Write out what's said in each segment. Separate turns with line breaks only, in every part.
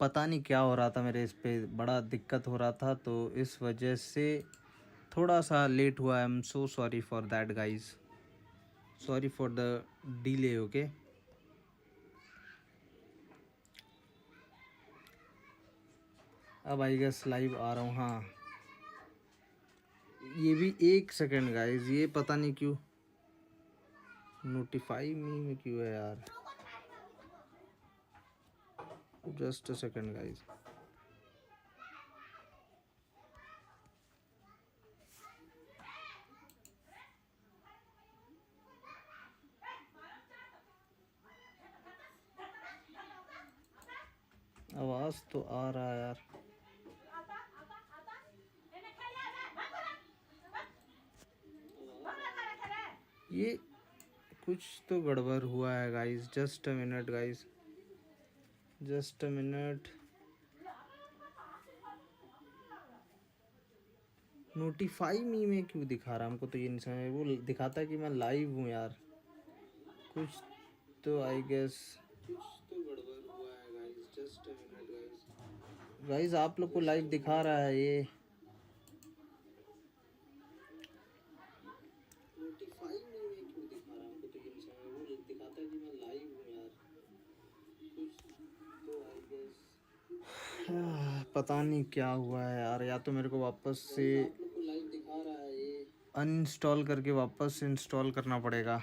पता नहीं क्या हो रहा था, मेरे इस पे बड़ा दिक्कत हो रहा था, तो इस वजह से थोड़ा सा लेट हुआ। आई am so sorry for that guys, sorry for the delay. Okay, अब आई गेस लाइव आ रहा हूँ। हाँ, ये भी एक सेकेंड गाइज, ये पता नहीं क्यों नोटिफाई मी में क्यों है यार। Just a second guys. आवाज़ तो आ रहा है यार। ये कुछ तो गड़बड़ हुआ है guys. Just a minute guys, just a minute. Notify मी में क्यों दिखा रहा है हमको? तो ये नहीं समझ, वो दिखाता है कि मैं लाइव हूँ यार। कुछ तो आई गेस कुछ तो गड़बड़ हुआ है guys. Just a minute guys. Guys आप लोग को लाइव दिखा रहा है ये। नोटिफाई मी में क्यों दिखा रहा है हमको? तो ये नहीं समझ, वो दिखाता है कि मैं लाइव हूँ यार। कुछ तो आई गेस पता नहीं क्या हुआ है यार। या तो मेरे को वापस से आप लोग को लाइव दिखा रहा है ये, अनइंस्टॉल करके वापस से इंस्टॉल करना पड़ेगा।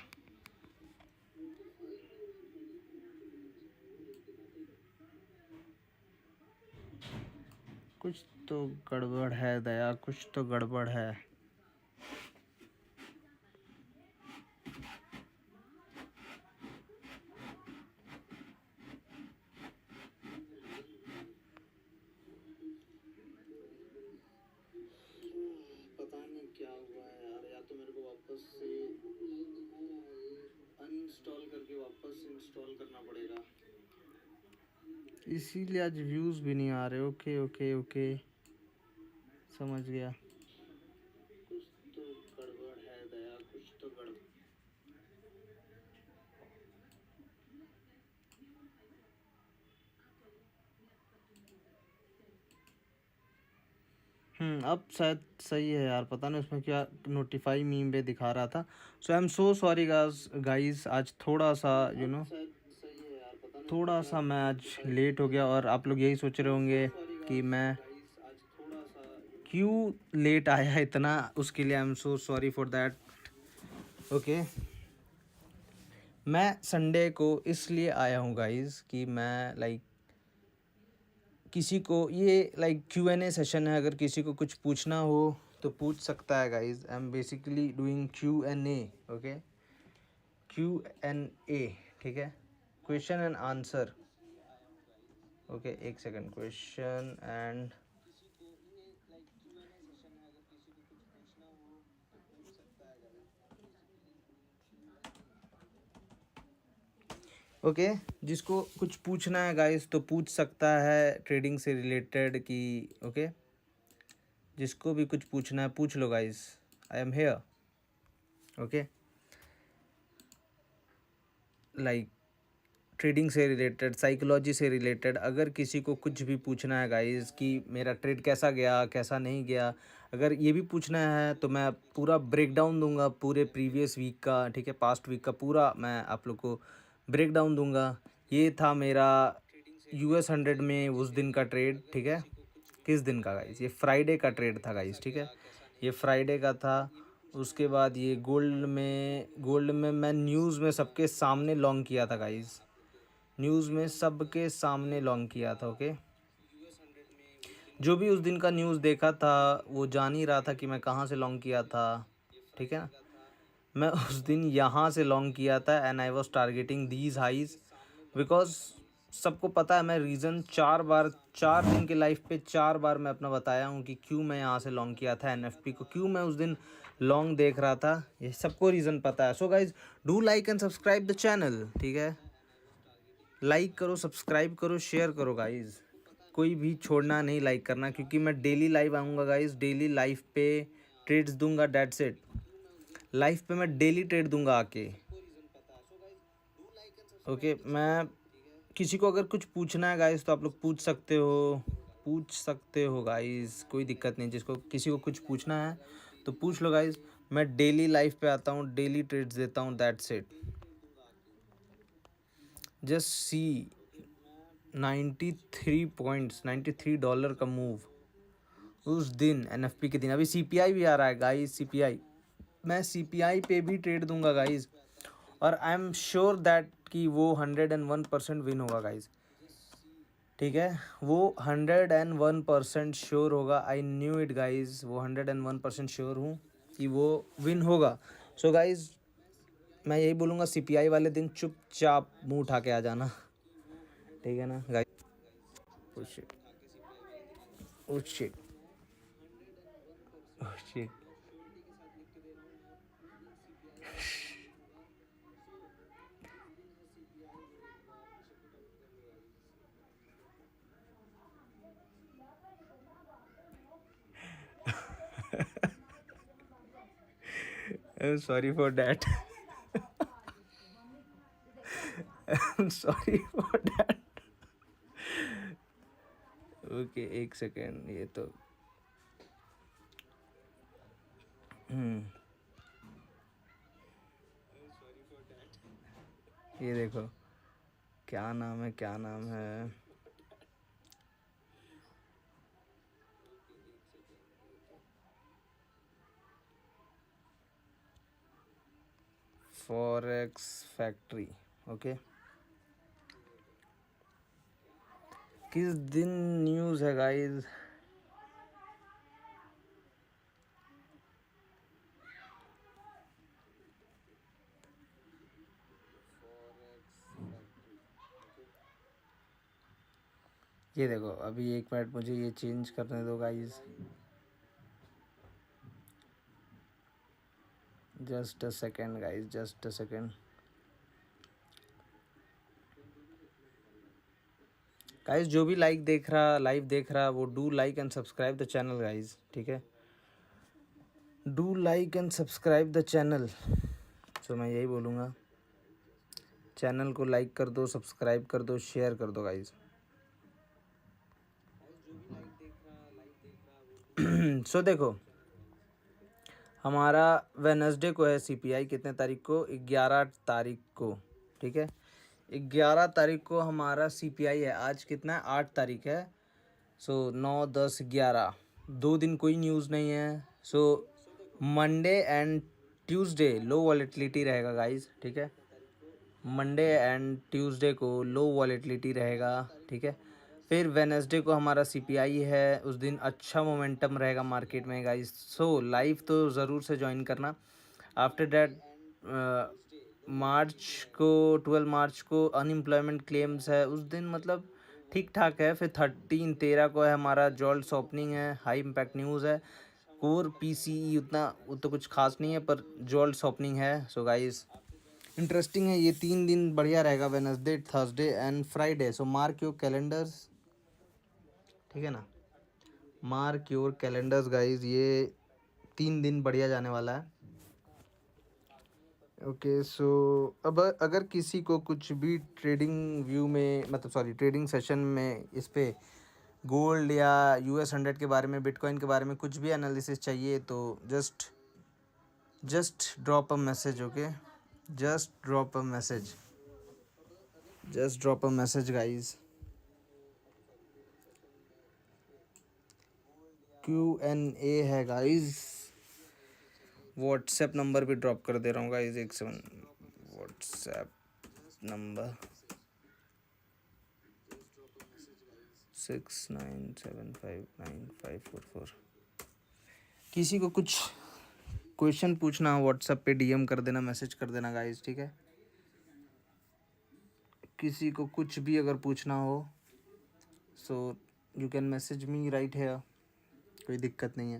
कुछ तो गड़बड़ है दया, कुछ तो गड़बड़ है। पता नहीं क्या हुआ है यार। या तो मेरे को वापस से अनइंस्टॉल करके वापस इंस्टॉल करना पड़ेगा, इसीलिए आज व्यूज़ भी नहीं आ रहे। ओके ओके ओके, समझ गया। कुछ तो गड़बड़ है दया, कुछ तो गड़बड़। अब शायद सही है यार। पता नहीं उसमें क्या नोटिफाई मीम पे दिखा रहा था। So I am so sorry guys. आज थोड़ा सा थोड़ा सा मैं आज लेट हो गया, और आप लोग यही सोच रहे होंगे कि मैं क्यों लेट आया इतना। उसके लिए आई am so sorry for that. Okay, मैं संडे को इसलिए आया हूँ गाइस कि मैं किसी को ये Q&A सेशन है। अगर किसी को कुछ पूछना हो तो पूछ सकता है guys. I am basically doing Q&A। Okay, Q&A, ठीक है, क्वेश्चन एंड आंसर। ओके, एक सेकंड, क्वेश्चन एंड ओके, जिसको कुछ पूछना है गाइस तो पूछ सकता है ट्रेडिंग से रिलेटेड कि ओके, जिसको भी कुछ पूछना है पूछ लो guys, I am here. Okay, trading से रिलेटेड, साइकोलॉजी से रिलेटेड, अगर किसी को कुछ भी पूछना है गाइस कि मेरा ट्रेड कैसा गया कैसा नहीं गया, अगर ये भी पूछना है तो मैं पूरा ब्रेक डाउन दूंगा पूरे प्रीवियस वीक का, ठीक है, पास्ट वीक का पूरा मैं आप लोग को ब्रेक डाउन दूंगा। ये था मेरा US 100 में उस दिन का ट्रेड, ठीक है। किस दिन का गाइस? ये फ्राइडे का ट्रेड था गाइस, ठीक है, ये फ्राइडे का था। उसके बाद ये गोल्ड में मैं न्यूज़ में सबके सामने लॉन्ग किया था गाइस, न्यूज़ में सबके सामने लॉन्ग किया था। ओके, जो भी उस दिन का न्यूज़ देखा था वो जान ही रहा था कि मैं कहाँ से लॉन्ग किया था, ठीक है ना। मैं उस दिन यहाँ से लॉन्ग किया था and I was targeting these highs, because सबको पता है मैं रीज़न 4 दिन के लाइफ पे 4 बार मैं अपना बताया हूँ कि क्यों मैं यहाँ से लॉन्ग किया था NFP को, क्यों मैं उस दिन लॉन्ग देख रहा था, ये सबको रीज़न पता है। So guys, do like and subscribe the channel, ठीक है, लाइक करो, सब्सक्राइब करो, शेयर करो गाइज, कोई भी छोड़ना नहीं लाइक करना, क्योंकि मैं डेली लाइव आऊँगा गाइज, डेली लाइव पे ट्रेड्स दूंगा, डेट्स इट। लाइव पे मैं डेली ट्रेड दूंगा आके। ओके, मैं किसी को अगर कुछ पूछना है गाइस तो आप लोग पूछ सकते हो गाइस, कोई दिक्कत नहीं। जिसको किसी को कुछ पूछना है तो पूछ लो गाइस। मैं डेली लाइफ पे आता हूँ, डेली ट्रेड्स देता हूँ, that's it. Just see 93 points, $93 का मूव उस दिन, एनएफपी के दिन। अभी सीपीआई भी आ रहा है गाइस, सीपीआई। मैं सीपीआई पे भी ट्रेड दूंगा गाइस, और आई एम श्योर दैट कि वो 101% विन होगा गाइस। ठीक है, वो 101% श्योर होगा। आई न्यू इट गाइज, वो 101% श्योर हूँ कि वो विन होगा। सो गाइज, मैं यही बोलूँगा, सीपीआई वाले दिन चुपचाप मुंह उठा के आ जाना, ठीक है ना guys. Oh shit, oh shit, oh shit. I am sorry for that, I am sorry for that. Okay, एक सेकेंड, ये तो ये देखो, क्या नाम है, क्या नाम है। Forex factory, okay. किस दिन न्यूज़ है गाइस? ये देखो, अभी एक मिनट, मुझे ये चेंज करने दो guys, just a second guys, just a second guys. जो भी लाइव देख रहा, वो do like and subscribe the channel guys, ठीक है। Do like and subscribe the channel. तो मैं यही बोलूँगा, चैनल को लाइक कर दो, सब्सक्राइब कर दो, शेयर कर दो गाइस। सो देखो, हमारा वेनसडे को है सीपीआई, कितने तारीख को? 11 तारीख को, ठीक है। 11 तारीख को हमारा सीपीआई है। आज कितना है? 8 तारीख है। सो 9, 10, 11, 2 दिन कोई न्यूज़ नहीं है। So Monday and Tuesday low volatility रहेगा गाइस, ठीक है। मंडे एंड ट्यूसडे को लो वॉलेटिलिटी रहेगा, ठीक है। फिर वेनसडे को हमारा सीपीआई है, उस दिन अच्छा मोमेंटम रहेगा मार्केट में गाइस। सो लाइव तो ज़रूर से ज्वाइन करना। आफ्टर डैट मार्च को, 12 मार्च को अनएम्प्लॉयमेंट क्लेम्स है, उस दिन मतलब ठीक ठाक है। फिर 13 को है हमारा जॉल्ट्स ओपनिंग है, हाई इम्पैक्ट न्यूज़ है। कोर पीसीई उतना वो तो कुछ खास नहीं है, पर जॉल्ट्स ओपनिंग है। सो गाइस, इंटरेस्टिंग है, ये 3 दिन बढ़िया रहेगा, Wednesday, Thursday and Friday. So mark your calendars, ठीक है ना। मार्क योर कैलेंडर्स गाइस, ये 3 दिन बढ़िया जाने वाला है। ओके, सो अब अगर किसी को कुछ भी ट्रेडिंग व्यू में, मतलब सॉरी, ट्रेडिंग सेशन में इस पे गोल्ड या US 100 के बारे में, बिटकॉइन के बारे में कुछ भी एनालिसिस चाहिए, तो just drop a message, okay. Just drop a message, just drop a message guys. Q&A है गाइस। व्हाट्सएप नंबर भी ड्रॉप कर दे रहा हूँ गाइस, 17 व्हाट्सएप नंबर 69759544। किसी को कुछ क्वेश्चन पूछना हो, व्हाट्सएप पे DM कर देना, मैसेज कर देना गाइस, ठीक है। किसी को कुछ भी अगर पूछना हो, so you can message me right here, कोई दिक्कत नहीं है।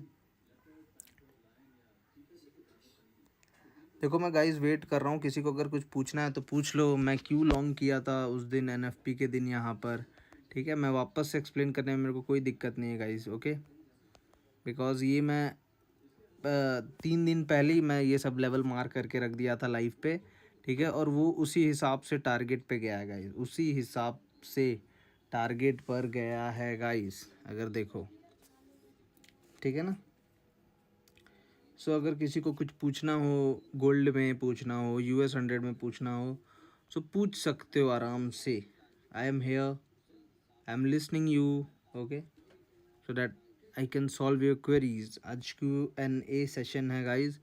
देखो, मैं गाइस वेट कर रहा हूँ, किसी को अगर कुछ पूछना है तो पूछ लो। मैं क्यों लॉन्ग किया था उस दिन एनएफपी के दिन यहाँ पर, ठीक है। मैं वापस से एक्सप्लेन करने में मेरे को कोई दिक्कत नहीं है गाइस, ओके। बिकॉज़ ये मैं 3 दिन पहले ही मैं ये सब लेवल मार करके रख दिया था लाइव पे, ठीक है, और वो उसी हिसाब से टारगेट पे गया है गाइस, उसी हिसाब से टारगेट पर गया है गाइस, अगर देखो, ठीक है ना। सो अगर किसी को कुछ पूछना हो, गोल्ड में पूछना हो, US 100 में पूछना हो, सो पूछ सकते हो आराम से। आई am hair, I am listening you, okay, so that I can solve your queries. आज Q&A सेशन है गाइज।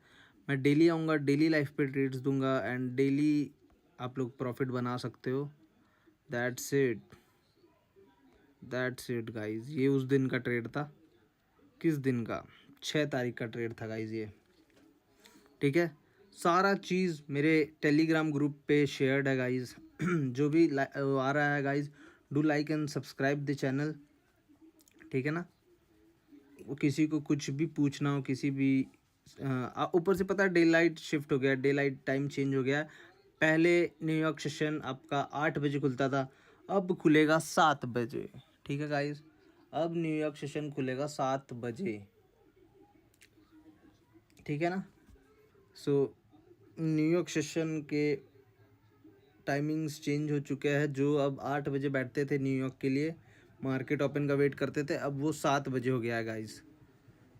मैं डेली आऊँगा, डेली लाइफ पे ट्रेड्स दूंगा एंड डेली आप लोग प्रॉफिट बना सकते हो। That's it, that's it guys. ये उस दिन का ट्रेड था, किस दिन का, 6 तारीख का ट्रेड था गाइज ये, ठीक है। सारा चीज़ मेरे टेलीग्राम ग्रुप पे शेयर्ड है गाइज। जो भी आ रहा है guys, do like and subscribe the channel, ठीक है ना। वो किसी को कुछ भी पूछना हो, किसी भी ऊपर से पता है डे लाइट शिफ्ट हो गया, डे लाइट टाइम चेंज हो गया। पहले न्यूयॉर्क सेशन आपका 8 बजे खुलता था, अब खुलेगा 7 बजे, ठीक है गाइज। अब न्यूयॉर्क सेशन खुलेगा 7 बजे, ठीक है ना। सो न्यूयॉर्क सेशन के टाइमिंग्स चेंज हो चुके हैं। जो अब 8 बजे बैठते थे न्यूयॉर्क के लिए, मार्केट ओपन का वेट करते थे, अब वो 7 बजे हो गया है गाइज।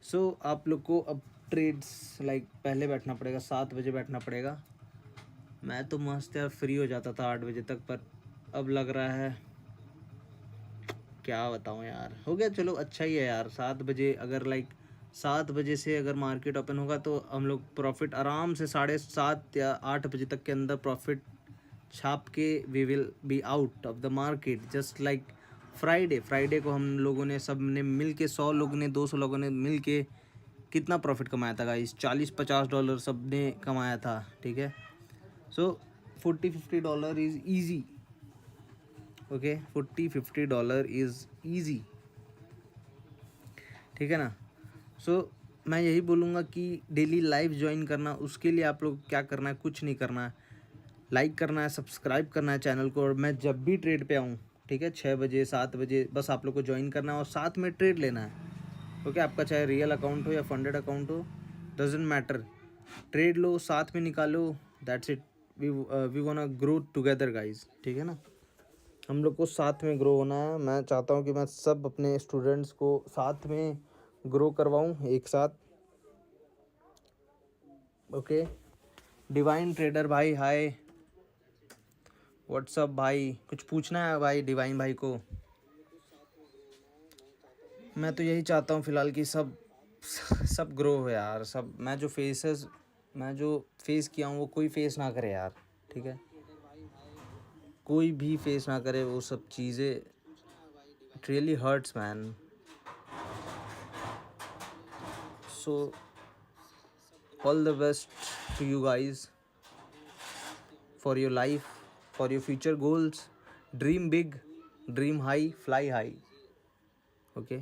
सो आप लोग को अब ट्रेड्स लाइक पहले बैठना पड़ेगा, 7 बजे बैठना पड़ेगा। मैं तो मस्त यार फ्री हो जाता था 8 बजे तक, पर अब लग रहा है, क्या बताऊँ यार, हो गया चलो अच्छा ही है यार। 7 बजे अगर लाइक 7 बजे से अगर मार्केट ओपन होगा तो हम लोग प्रॉफिट आराम से 7:30 या 8 बजे तक के अंदर प्रॉफिट छाप के we will be out of the market, just like Friday को हम लोगों ने, सब ने मिल के, 100 लोगों ने, 200 लोगों ने मिल के कितना प्रॉफिट कमाया था गाइस, $40-50 सब ने कमाया था, ठीक है। सो $40-50 is easy, okay, $40-50 is easy, ठीक है ना। सो मैं यही बोलूँगा कि डेली लाइव ज्वाइन करना, उसके लिए आप लोग क्या करना है, कुछ नहीं करना है, लाइक करना है, सब्सक्राइब करना है चैनल को, और मैं जब भी ट्रेड पे आऊँ, ठीक है, 6 बजे 7 बजे, बस आप लोग को ज्वाइन करना है और साथ में ट्रेड लेना है, ओके। आपका चाहे रियल अकाउंट हो या फंडेड अकाउंट हो, डजेंट मैटर, ट्रेड लो, साथ में निकालो, that's it. We wanna grow together guys, ठीक है ना। हम लोग को साथ में ग्रो होना है। मैं चाहता हूँ कि मैं सब अपने स्टूडेंट्स को साथ में ग्रो करवाऊँ एक साथ, ओके। डिवाइन ट्रेडर भाई हाय, व्हाट्सअप भाई, कुछ पूछना है भाई डिवाइन भाई को। मैं तो यही चाहता हूँ फ़िलहाल कि सब सब ग्रो हो यार, सब। मैं जो फेस किया हूँ वो कोई फेस ना करे यार, ठीक है, कोई भी फेस ना करे वो सब चीज़ें। It really hurts man. So all the best to you guys for your life, for your future goals. Dream big, dream high, fly high, okay.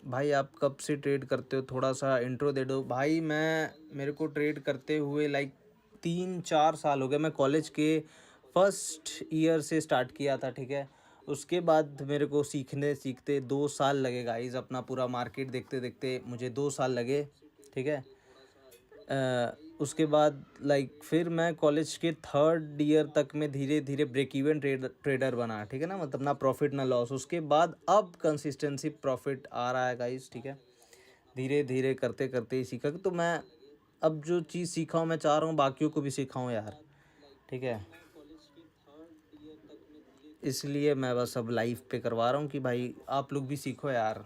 भाई आप कब से ट्रेड करते हो, थोड़ा सा इंट्रो दे दो भाई। मेरे को ट्रेड करते हुए लाइक 3-4 साल हो गए। मैं कॉलेज के फर्स्ट ईयर से स्टार्ट किया था, ठीक है। उसके बाद मेरे को सीखने सीखते 2 साल लगे गाइस, अपना पूरा मार्केट देखते देखते मुझे 2 साल लगे, ठीक है। उसके बाद लाइक फिर मैं कॉलेज के थर्ड ईयर तक में धीरे धीरे ब्रेक इवन ट्रेडर बना, ठीक है ना, मतलब ना प्रॉफिट ना लॉस। उसके बाद अब कंसिस्टेंसी प्रॉफिट आ रहा है गाइस, ठीक है। धीरे धीरे करते करते ही सीखा। तो मैं अब जो चीज़ सीखा हूँ, मैं चाह रहा हूँ बाकियों को भी सिखाऊँ यार, ठीक है। इसलिए मैं बस अब लाइव पे करवा रहा हूँ कि भाई आप लोग भी सीखो यार।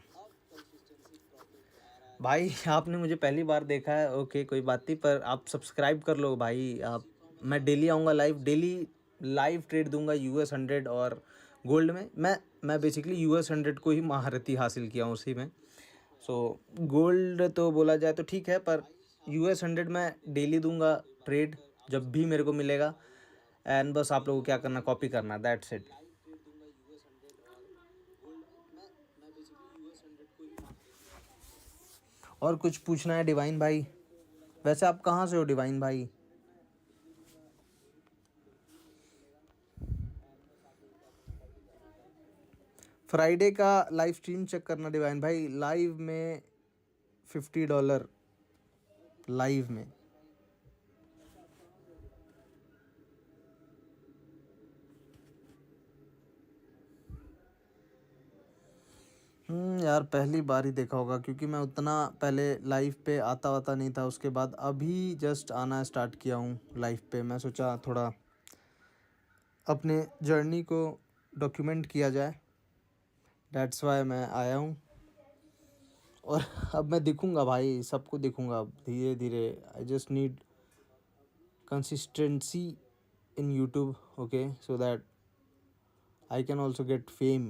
भाई आपने मुझे पहली बार देखा है, ओके कोई बात नहीं, पर आप सब्सक्राइब कर लो भाई आप। मैं डेली आऊँगा लाइव, डेली लाइव ट्रेड दूंगा US 100 और गोल्ड में। मैं बेसिकली US 100 को ही महारथी हासिल किया हूँ उसी में। सो गोल्ड तो बोला जाए तो ठीक है, पर US 100 मैं डेली दूंगा ट्रेड, जब भी मेरे को मिलेगा। एंड बस आप लोगों को क्या करना, कॉपी करना, दैट्स इट। और कुछ पूछना है डिवाइन भाई? वैसे आप कहाँ से हो डिवाइन भाई? फ्राइडे का लाइव स्ट्रीम चेक करना डिवाइन भाई, लाइव में $50 लाइव में। यार पहली बार ही देखा होगा, क्योंकि मैं उतना पहले लाइव पे आता वाता नहीं था। उसके बाद अभी जस्ट आना स्टार्ट किया हूँ लाइव पे। मैं सोचा थोड़ा अपने जर्नी को डॉक्यूमेंट किया जाए, दैट्स वाई मैं आया हूँ। और अब मैं दिखूँगा भाई, सबको दिखूँगा धीरे धीरे। I just need consistency in YouTube, okay, so that I can also get fame.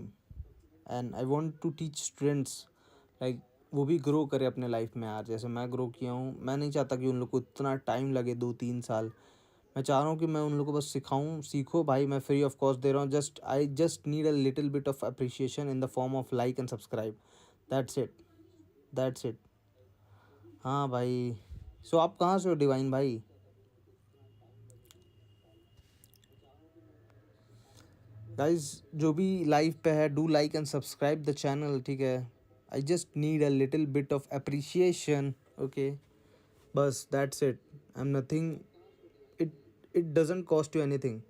And I want to teach students, like वो भी ग्रो करे अपने लाइफ में यार, जैसे मैं ग्रो किया हूँ। मैं नहीं चाहता कि उन लोग को इतना टाइम लगे, 2-3 साल। मैं चाह रहा हूँ कि मैं उन लोग को बस सिखाऊँ, सीखो भाई, मैं फ्री ऑफ कॉस्ट दे रहा हूँ। Just I just need a little bit of appreciation in the form of like and subscribe, that's it, that's it. हाँ भाई। सो आप कहाँ से हो डिवाइन भाई? गाइज जो भी लाइव पे है, do like and subscribe the channel, ठीक है। I just need a little bit of appreciation, okay, बस that's it. I am nothing, it it doesn't cost you anything.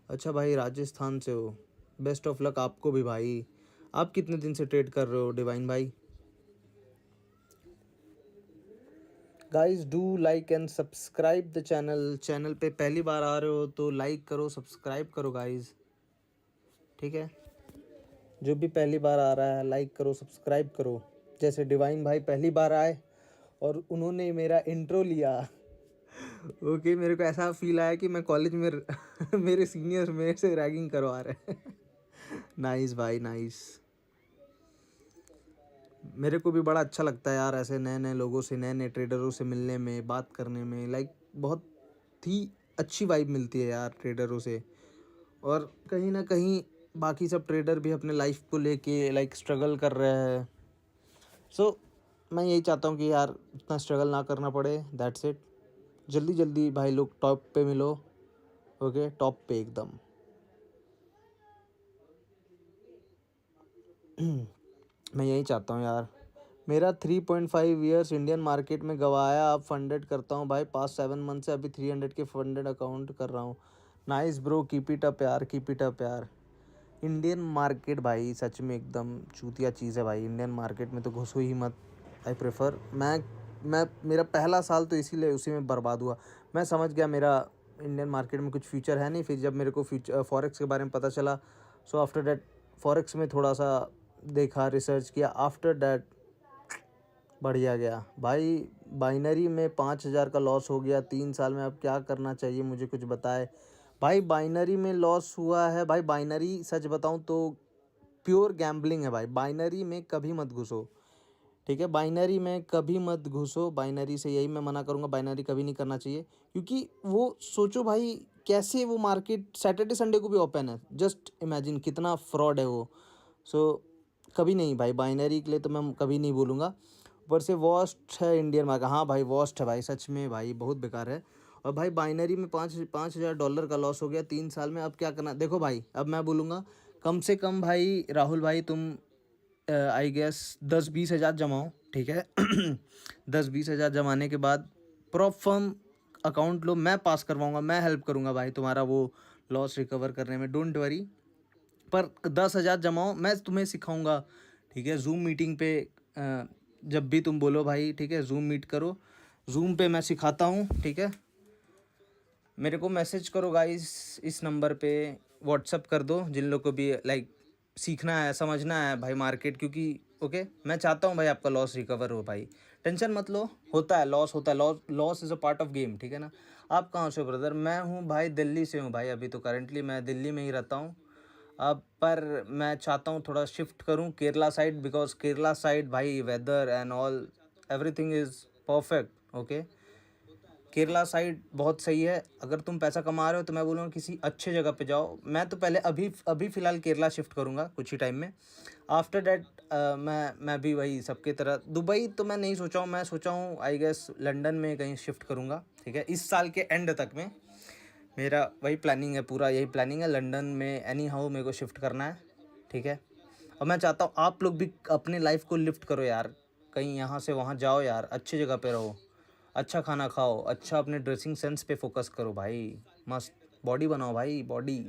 अच्छा भाई, राजस्थान से हो, बेस्ट ऑफ लक आपको भी भाई। आप कितने दिन से ट्रेड कर रहे हो डिवाइन भाई? Guys do like and subscribe the channel. Channel पे पहली बार आ रहे हो तो लाइक करो, सब्सक्राइब करो गाइज, ठीक है। जो भी पहली बार आ रहा है लाइक करो, सब्सक्राइब करो। जैसे डिवाइन भाई पहली बार आए और उन्होंने मेरा इंट्रो लिया। ओके, मेरे को ऐसा फील आया कि मैं कॉलेज में मेरे सीनियर मेरे से रैगिंग करवा रहे हैं। नाइस भाई, नाइस। मेरे को भी बड़ा अच्छा लगता है यार, ऐसे नए नए लोगों से, नए नए ट्रेडरों से मिलने में, बात करने में। लाइक बहुत ही अच्छी वाइब मिलती है यार ट्रेडरों से। और कहीं ना कहीं बाकी सब ट्रेडर भी अपने लाइफ को लेके लाइक स्ट्रगल कर रहे हैं। सो मैं यही चाहता हूँ कि यार इतना स्ट्रगल ना करना पड़े, दैट्स इट। जल्दी जल्दी भाई लोग टॉप पे मिलो, ओके, टॉप पे एकदम। मैं यही चाहता हूँ यार। मेरा 3.5 ईयर्स इंडियन मार्केट में गवाया, अब फंडेड करता हूँ भाई पास्ट 7 मंथ से। अभी 300 के फंडेड अकाउंट कर रहा हूँ। Nice bro, keep it up यार, कीप इट अप यार। इंडियन मार्केट भाई सच में एकदम चूतिया चीज़ है भाई। इंडियन मार्केट में तो घुसो ही मत। आई प्रेफर, मैं मेरा पहला साल तो इसीलिए उसी में बर्बाद हुआ। मैं समझ गया मेरा इंडियन मार्केट में कुछ फ्यूचर है नहीं। फिर जब मेरे को फ्यूचर फॉरेक्स के बारे में पता चला, सो आफ्टर डैट फॉरेक्स में थोड़ा सा देखा, रिसर्च किया, आफ्टर डैट बढ़िया गया भाई। बाइनरी में 5,000 का लॉस हो गया 3 साल में। अब क्या करना चाहिए मुझे कुछ बताए भाई। बाइनरी में लॉस हुआ है भाई। बाइनरी सच बताऊं तो प्योर गैम्बलिंग है भाई। बाइनरी में कभी मत घुसो, ठीक है। बाइनरी में कभी मत घुसो। बाइनरी से यही मैं मना करूंगा, बाइनरी कभी नहीं करना चाहिए। क्योंकि वो सोचो भाई, कैसे वो मार्केट सैटरडे संडे को भी ओपन है, जस्ट इमेजिन कितना फ्रॉड है वो। सो कभी नहीं भाई, बाइनरी के लिए तो मैं कभी नहीं बोलूँगा। ऊपर से वॉस्ट है इंडियन मार्केट, हाँ भाई वॉस्ट है भाई, सच में भाई बहुत बेकार है। और भाई बाइनरी में 5,000 का लॉस हो गया 3 साल में। अब क्या करना, देखो भाई, अब मैं बोलूँगा कम से कम भाई राहुल भाई तुम आई गेस 10-20 हज़ार जमाओ, ठीक है। 10-20 हज़ार जमाने के बाद प्रॉप फर्म अकाउंट लो, मैं पास करवाऊँगा, मैं हेल्प करूँगा भाई तुम्हारा वो लॉस रिकवर करने में, डोंट वरी। पर 10,000 जमाओ, मैं तुम्हें सिखाऊंगा, ठीक है। जूम मीटिंग पे जब भी तुम बोलो भाई, ठीक है, जूम मीट करो, जूम पे मैं सिखाता हूँ, ठीक है। मेरे को मैसेज करो गाइस, इस नंबर पे व्हाट्सअप कर दो जिन लोग को भी लाइक सीखना है, समझना है भाई मार्केट। क्योंकि ओके, मैं चाहता हूँ भाई आपका लॉस रिकवर हो भाई। टेंशन मत लो, होता है लॉस, होता है loss, loss is a part of game, ठीक है ना। आप कहाँ से हो ब्रदर? मैं हूँ भाई दिल्ली से हूँ भाई। अभी तो करेंटली मैं दिल्ली में ही रहता हूँ। अब पर मैं चाहता हूँ थोड़ा शिफ्ट करूँ Kerala side, because Kerala side भाई weather and all everything is perfect, okay. Kerala side बहुत सही है। अगर तुम पैसा कमा रहे हो तो मैं बोलूँगा किसी अच्छे जगह पे जाओ। मैं तो पहले अभी अभी फ़िलहाल केरला शिफ्ट करूँगा कुछ ही टाइम में। आफ्टर डैट मैं भी वही सबके तरह दुबई तो मैं नहीं सोचा हूँ। मैं सोचा हूँ आई गेस लंदन में कहीं शिफ्ट करूँगा, ठीक है। इस साल के एंड तक में मेरा वही प्लानिंग है, पूरा यही प्लानिंग है। लंदन में एनी हाउ मेरे को शिफ्ट करना है, ठीक है। और मैं चाहता हूँ आप लोग भी अपने लाइफ को लिफ्ट करो यार, कहीं यहाँ से वहाँ जाओ यार, अच्छी जगह पे रहो, अच्छा खाना खाओ, अच्छा अपने ड्रेसिंग सेंस पे फोकस करो भाई, मस्त बॉडी बनाओ भाई, बॉडी।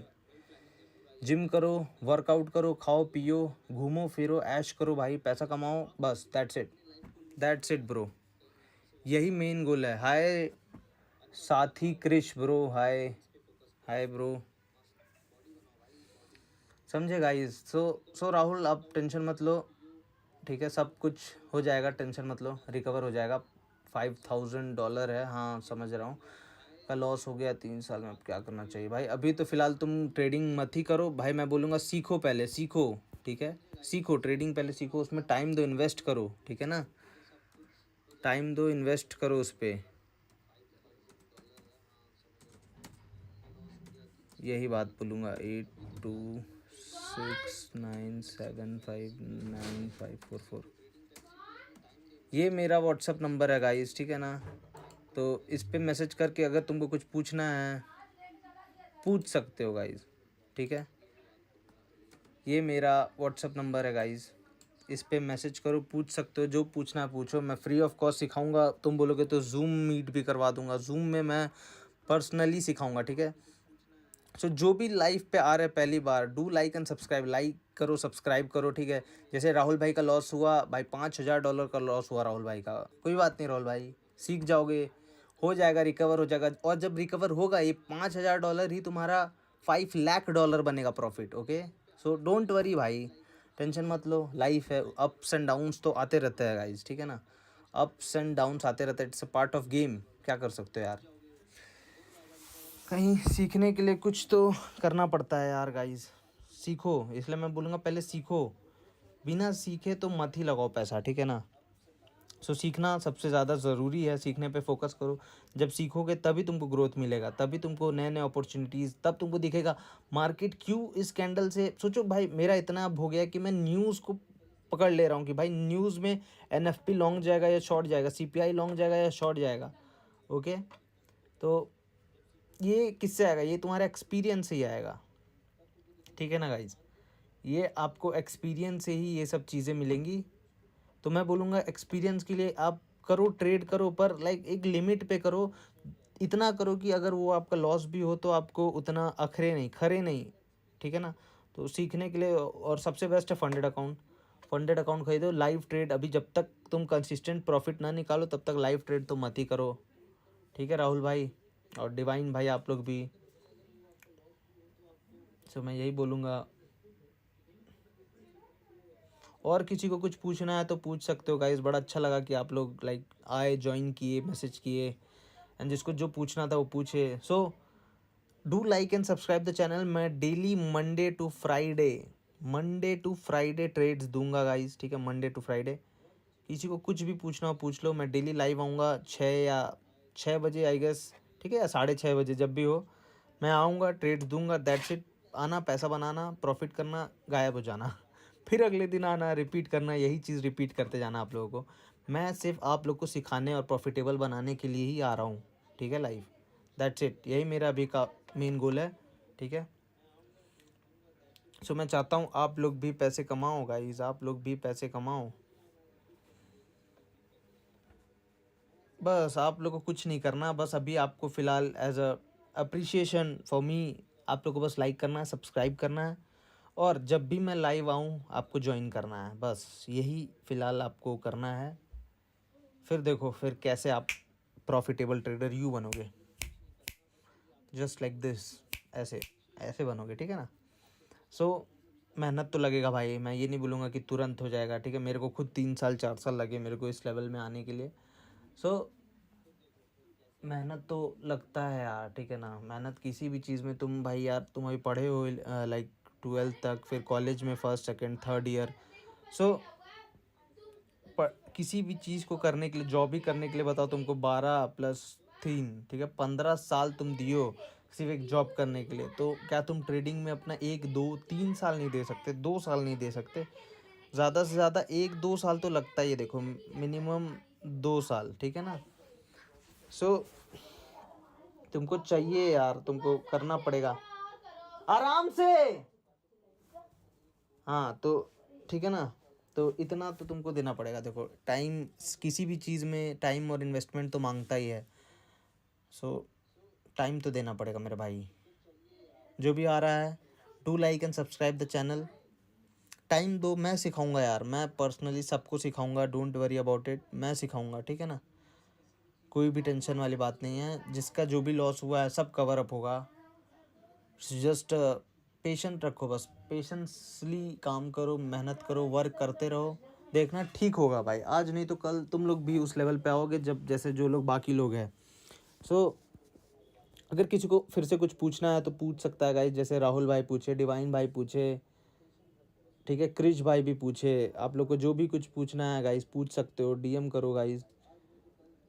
जिम करो, वर्कआउट करो, खाओ पियो, घूमो फिरो, ऐश करो भाई, पैसा कमाओ, बस दैट्स इट ब्रो। यही मेन गोल है। हाय साथी क्रिश ब्रो, हाय हाय ब्रो, समझे गाइस। सो राहुल आप टेंशन मत लो, ठीक है, सब कुछ हो जाएगा, टेंशन मत लो, रिकवर हो जाएगा। $5000 है, हाँ समझ रहा हूँ, का लॉस हो गया 3 साल में, अब क्या करना चाहिए भाई। अभी तो फिलहाल तुम ट्रेडिंग मत ही करो भाई, मैं बोलूँगा सीखो, पहले सीखो, ठीक है, सीखो ट्रेडिंग, पहले सीखो, उसमें टाइम दो, इन्वेस्ट करो, ठीक है ना, टाइम दो, इन्वेस्ट करो उस पर, यही बात बोलूँगा। 8269759544, ये मेरा व्हाट्सअप नंबर है गाइस, ठीक है ना। तो इस पे मैसेज करके अगर तुमको कुछ पूछना है पूछ सकते हो गाइस, ठीक है। ये मेरा व्हाट्सअप नंबर है गाइस, इस पे मैसेज करो, पूछ सकते हो, जो पूछना है पूछो, मैं फ्री ऑफ कॉस्ट सिखाऊंगा। तुम बोलोगे तो जूम मीट भी करवा दूंगा, जूम में मैं पर्सनली सिखाऊंगा, ठीक है। सो जो भी लाइव पे आ रहे हैं पहली बार, do like and subscribe, like करो, सब्सक्राइब करो, ठीक है। जैसे राहुल भाई का लॉस हुआ भाई, $5000 का लॉस हुआ राहुल भाई का, कोई बात नहीं राहुल भाई, सीख जाओगे, हो जाएगा, रिकवर हो जाएगा। और जब रिकवर होगा ये $5000 ही तुम्हारा $5 लाख बनेगा profit, okay. So don't worry भाई, टेंशन मत लो, लाइफ है, अप्स एंड डाउन्स तो आते रहते हैं गाइज, ठीक है ना, अप्स एंड डाउन्स आते रहते हैं, it's a part of game, क्या कर सकते हो यार। कहीं सीखने के लिए कुछ तो करना पड़ता है यार गाइस, सीखो, इसलिए मैं बोलूँगा पहले सीखो, बिना सीखे तो मत ही लगाओ पैसा, ठीक है ना। सो सीखना सबसे ज़्यादा ज़रूरी है, सीखने पे फोकस करो, जब सीखोगे तभी तुमको ग्रोथ मिलेगा, तभी तुमको नए नए अपॉर्चुनिटीज़, तब तुमको दिखेगा मार्केट क्यों इस कैंडल से। सोचो भाई, मेरा इतना अब हो गया कि मैं न्यूज़ को पकड़ ले रहा हूँ कि भाई न्यूज़ में NFP लॉन्ग जाएगा या शॉर्ट जाएगा, CPI लॉन्ग जाएगा या शॉर्ट जाएगा, ओके। तो ये किससे आएगा, ये तुम्हारा एक्सपीरियंस से ही आएगा, ठीक है ना गाइज, ये आपको एक्सपीरियंस से ही ये सब चीज़ें मिलेंगी। तो मैं बोलूँगा एक्सपीरियंस के लिए आप करो, ट्रेड करो, पर लाइक एक लिमिट पे करो, इतना करो कि अगर वो आपका लॉस भी हो तो आपको उतना अखरे नहीं, खरे नहीं, ठीक है ना। तो सीखने के लिए और सबसे बेस्ट है फंडेड अकाउंट, फंडेड अकाउंट खरीदो, लाइव ट्रेड, अभी जब तक तुम कंसिस्टेंट प्रॉफिट ना निकालो तब तक लाइव ट्रेड तो मत ही करो, ठीक है राहुल भाई और डिवाइन भाई, आप लोग भी। सो मैं यही बोलूँगा, और किसी को कुछ पूछना है तो पूछ सकते हो गाइस, बड़ा अच्छा लगा कि आप लोग लाइक आए, ज्वाइन किए, मैसेज किए, एंड जिसको जो पूछना था वो पूछे। So do like and subscribe the channel, मैं daily Monday to Friday trades दूंगा गाइस, ठीक है, मंडे टू फ्राइडे। किसी को कुछ भी पूछना हो पूछ लो, मैं डेली लाइव आऊँगा 6 बजे आई गेस, ठीक है, या 6:30 बजे, जब भी हो मैं आऊँगा, ट्रेड्स दूंगा, दैट्स इट। आना, पैसा बनाना, प्रॉफिट करना, गायब हो जाना फिर अगले दिन आना, रिपीट करना, यही चीज़ रिपीट करते जाना आप लोगों को। मैं सिर्फ आप लोग को सिखाने और प्रॉफिटेबल बनाने के लिए ही आ रहा हूँ, ठीक है, लाइव, दैट्स इट, यही मेरा अभी का मेन गोल है, ठीक है। सो मैं चाहता हूँ आप लोग भी पैसे कमाओ गाइज, आप लोग भी पैसे कमाओ, बस आप लोग को कुछ नहीं करना, बस अभी आपको फ़िलहाल as a appreciation for me, आप लोग को बस लाइक करना है, सब्सक्राइब करना है, और जब भी मैं लाइव आऊँ आपको ज्वाइन करना है, बस यही फ़िलहाल आपको करना है। फिर देखो फिर कैसे आप प्रॉफिटेबल ट्रेडर यू बनोगे, जस्ट लाइक दिस, ऐसे ऐसे बनोगे, ठीक है ना। सो मेहनत तो लगेगा भाई, मैं ये नहीं बोलूँगा कि तुरंत हो जाएगा, ठीक है, मेरे को खुद 3 साल 4 साल लगे मेरे को इस लेवल में आने के लिए। सो मेहनत तो लगता है यार, ठीक है ना, मेहनत किसी भी चीज़ में, तुम भाई यार तुम अभी पढ़े हो लाइक 12th तक, फिर कॉलेज में फर्स्ट सेकंड थर्ड ईयर। सो किसी भी चीज़ को करने के लिए, जॉब ही करने के लिए बताओ तुमको 12 + 3, ठीक है, 15 साल तुम दियो सिर्फ एक जॉब करने के लिए, तो क्या तुम ट्रेडिंग में अपना 1 2 3 साल नहीं दे सकते, 2 साल नहीं दे सकते, ज़्यादा से ज़्यादा 1 2 साल तो लगता ही है, देखो मिनिमम 2 साल, ठीक है ना। सो तुमको चाहिए यार, तुमको करना पड़ेगा आराम से, हाँ तो ठीक है ना। तो इतना तो तुमको देना पड़ेगा, देखो टाइम, किसी भी चीज़ में टाइम और इन्वेस्टमेंट तो मांगता ही है। सो टाइम तो देना पड़ेगा मेरे भाई, जो भी आ रहा है do like and subscribe the channel. Time दो, मैं सिखाऊंगा यार, मैं पर्सनली सबको सिखाऊंगा, डोंट वरी अबाउट इट, मैं सिखाऊंगा, ठीक है ना। कोई भी टेंशन वाली बात नहीं है, जिसका जो भी लॉस हुआ है सब कवर अप होगा। जस्ट पेशेंट रखो, बस पेशेंसली काम करो, मेहनत करो, वर्क करते रहो, देखना ठीक होगा भाई। आज नहीं तो कल तुम लोग भी उस लेवल पे आओगे जब जैसे जो लोग बाकी लोग हैं। सो अगर किसी को फिर से कुछ पूछना है तो पूछ सकता है गाइज, जैसे राहुल भाई पूछे, डिवाइन भाई पूछे, ठीक है, क्रिश भाई भी पूछे। आप लोग को जो भी कुछ पूछना है गाइज पूछ सकते हो, डीएम करो गाइज।